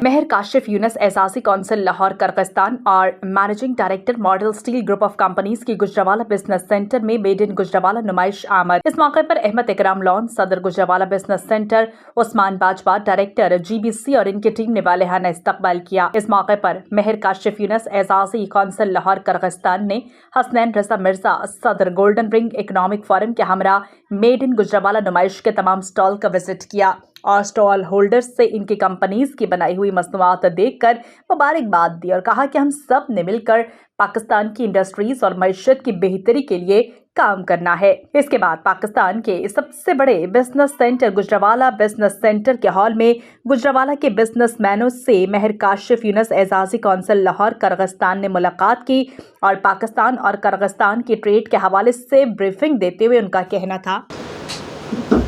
مہر کاشف یونس اعزازی council Lahore Kyrgyzstan اور managing director model steel group of companies کی گجرانوالہ بزنس سینٹر میں میڈ ان گجرانوالہ نمائش آمد۔ اس موقع پر احمد اکرام لون صدر Gujranwala business centre, Usman Bajwa director GBC اور ان کی ٹیم نے والہانہ استقبال کیا۔ اس موقع پر مہر کاشف یونس اعزازی کونسل لاہور کرغستان نے حسنین رضا مرزا صدر گولڈن رنگ اکنامک فورم کے ہمراہ میڈ ان گجرانوالہ نمائش کے تمام اسٹال کا وزٹ کیا اور اسٹال ہولڈرز سے ان کی کمپنیز کی بنائی ہوئی مصنوعات دیکھ کر مبارکباد دی اور کہا کہ ہم سب نے مل کر پاکستان کی انڈسٹریز اور معیشت کی بہتری کے لیے کام کرنا ہے۔ اس کے بعد پاکستان کے سب سے بڑے business centre Gujranwala business centre کے ہال میں گجرانوالہ کے بزنس مینوں سے مہر کاشف یونس اعزازی کونسل لاہور کرغستان نے ملاقات کی اور پاکستان اور کرغستان کی ٹریڈ کے حوالے سے بریفنگ دیتے ہوئے ان کا کہنا تھا،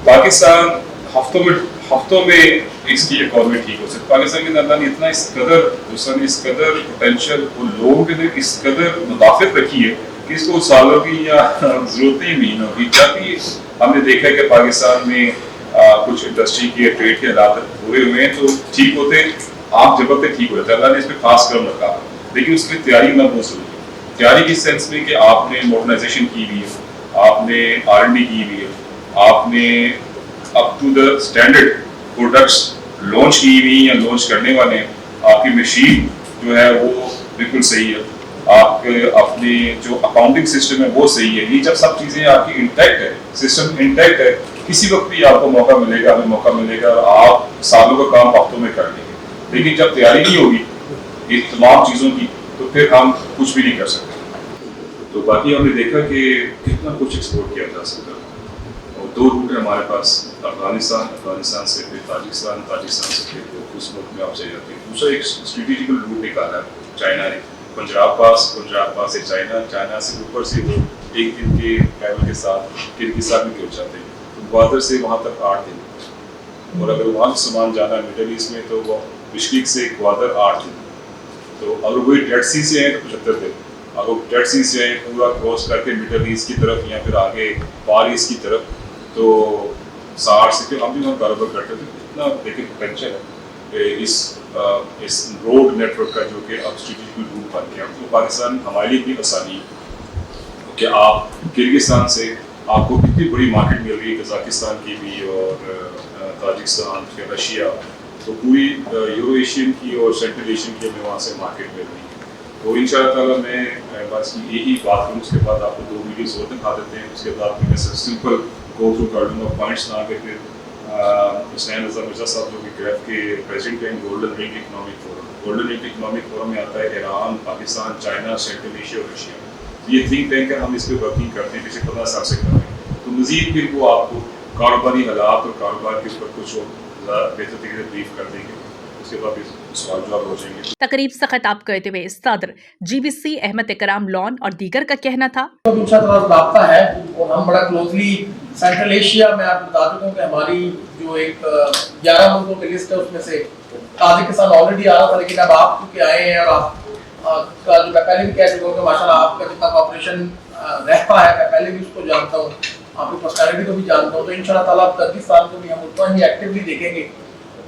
پاکستان ہفتوں میں اس کی اکانومی ٹھیک ہو سکتی۔ پاکستان کے اندر اتنا اس قدر حسن، اس قدر پوٹینشیل، اور لوگوں کے اندر اس قدر مدافعت رکھی ہے کہ اس کو سالوں کی یا ضرورت نہیں مہینوں کی جاتی۔ ہم نے دیکھا کہ پاکستان میں کچھ انڈسٹری کے ٹریڈ کے حالات ہوئے ہوئے ہیں تو ٹھیک ہوتے، آپ جب وقت ٹھیک ہو جاتے، اللہ نے اس پہ خاص کرم رکھا، لیکن اس کی تیاری نہ بہت ضروری ہے۔ تیاری کی سینس میں کہ آپ نے ماڈرنائزیشن کی ہوئی ہے، آپ نے R&D کی ہوئی ہے، آپ نے up to the standard products launch کی ہوئی یا لانچ کرنے والے ہیں، آپ کی مشین جو ہے وہ بالکل صحیح ہے، آپ اپنے جو اکاؤنٹنگ سسٹم ہے وہ صحیح ہے۔ یہ جب سب چیزیں آپ کی انٹیکٹ ہے، سسٹم انٹیکٹ ہے، کسی وقت بھی آپ کو موقع ملے گا، ہمیں موقع ملے گا اور آپ سالوں کا کام ہفتوں میں کر لیں گے۔ لیکن جب تیاری نہیں ہوگی ان تمام چیزوں کی تو پھر ہم کچھ بھی نہیں کر سکتے۔ تو باقی ہم نے دیکھا کہ کتنا کچھ ایکسپورٹ کیا جا سکتا ہے۔ دو روٹ ہیں ہمارے پاس، افغانستان سے پھر تاجکستان سے پھر اس ملک میں آپ چلے جاتے ہیں۔ دوسرا ایک اسٹریٹجیکل روٹ نکالا ہے چائنا نے، پنجاب پاس سے چائنا سے اوپر سے وہ ایک دن کے ٹریول کے ساتھ کرغزستان میں پہنچ جاتے ہیں، تو گوادر سے وہاں تک 8 دن، اور اگر وہاں سے سامان جانا ہے مڈل ایسٹ میں تو وہ بشکیک سے گوادر 8 دن، تو اگر وہی ڈیڈ سی سے ہیں تو 75 دن، اگر ڈیڈ سی سے ہیں پورا کراس کر کے مڈل ایسٹ کی طرف یا پھر آگے فار ایسٹ کی طرف تو 60 سے، ہم بھی وہاں کاروبار کرتے تھے۔ اتنا لیکن پوٹینشیل ہے اس روڈ نیٹ ورک کا جو کہ اب اسٹریٹجیکل روٹ بن گیا، تو پاکستان ہمارے لیے اتنی آسانی ہے کہ آپ کرغزستان سے آپ کو کتنی بڑی مارکیٹ مل رہی ہے، قزاقستان کی بھی اور تاجکستان پھر رشیا، تو پوری یورو ایشین کی اور سینٹرل ایشین کی ہمیں وہاں سے مارکیٹ مل رہی ہے۔ تو ان شاء اللہ تعالیٰ میں بس یہی بات کروں، اس کے بعد آپ کو 2 ویڈیوز اور دکھا دیتے ہیں، اس کے بعد میں سمپل گو تھرو کر لوں گا پوائنٹس نہ کہ پھر حسنین رضا مرزا صاحب جو کہ گریف کے پریزیڈنٹ ہیں گولڈن رنگ اکنامک فورم، گولڈن رنگ اکنامک فورم میں آتا ہے Iran, Pakistan, China, central Asia اور رشیا، یہ تھنک ٹینک ہے، ہم اس پہ ورکنگ کرتے ہیں پچھلے 15 سال سے کر رہے ہیں۔ تو مزید پھر وہ آپ کو کاروباری حالات اور کاروبار کے اوپر کچھ اور بہتر طریقے سے بریف کر دیں گے، اس کے بعد سوال جواب ہو جائیں گے۔ تقریب سے خطاب کرتے ہوئے صدر GBC احمد اکرام لون اور دیگر کا کہنا تھا، دوسرا طرح رابطہ ہے اور ہم بڑا کلوزلی سینٹرل ایشیا میں آپ بتا دوں کہ ہماری جو ایک 11 ملکوں کی لسٹ ہے اس میں سے تاجکستان آلریڈی آ رہا تھا، لیکن اب آپ کیونکہ آئے ہیں اور آپ کا جو میں پہلے بھی کہہ چکا ہوں کہ ماشاء اللہ آپ کا جتنا کوآپریشن رہتا ہے، میں پہلے بھی اس کو جانتا ہوں، آپ کی پرسنالٹی کو بھی جانتا ہوں، تو ان شاء اللہ تعالیٰ تاجکستان کو بھی ہم اتنا ہی ایکٹیولی دیکھیں گے۔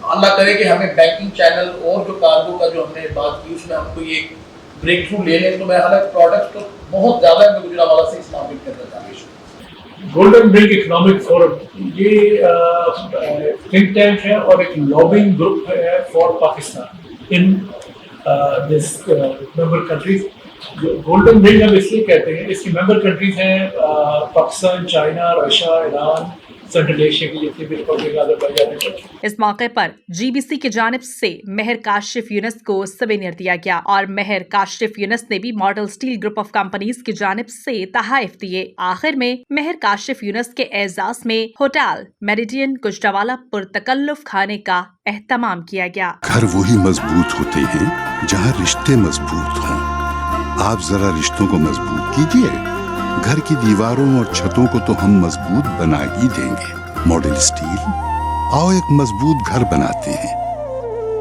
اللہ کرے کہ ہمیں بینکنگ چینل اور جو کارگو کا جو ہم نے بات کی اس میں ہم کو یہ بریک تھرو لے لیں، تو میں حالانکہ پروڈکٹ تو بہت زیادہ ہے گجرانوالہ سے استعمال کرنا چاہتا ہوں۔ گولڈن رنگ اکنامک فورم یہ تھنک ٹینک ہے اور ایک لابنگ گروپ ہے for Pakistan in this member countries. Golden رنگ ہم اس لیے کہتے ہیں، اس کی ممبر کنٹریز ہیں Pakistan, China, Russia, Iran, central Asia کی جتنی بھی ریپبلک آذربائیجان۔ اس موقع پر GBC کی جانب سے مہر کاشف یونس کو سوینیر دیا گیا اور مہر کاشف یونس نے بھی model steel group of companies کی جانب سے تحائف دیے۔ آخر میں مہر کاشف یونس کے اعزاز میں ہوٹل میریڈین گجرانوالہ پرتکلف کھانے کا اہتمام کیا گیا۔ گھر وہی مضبوط ہوتے ہیں جہاں رشتے مضبوط ہوں۔ آپ ذرا رشتوں کو مضبوط کیجیے، گھر کی دیواروں اور چھتوں کو تو ہم مضبوط بنا ہی دیں گے۔ ماڈل اسٹیل، آؤ ایک مضبوط گھر بناتے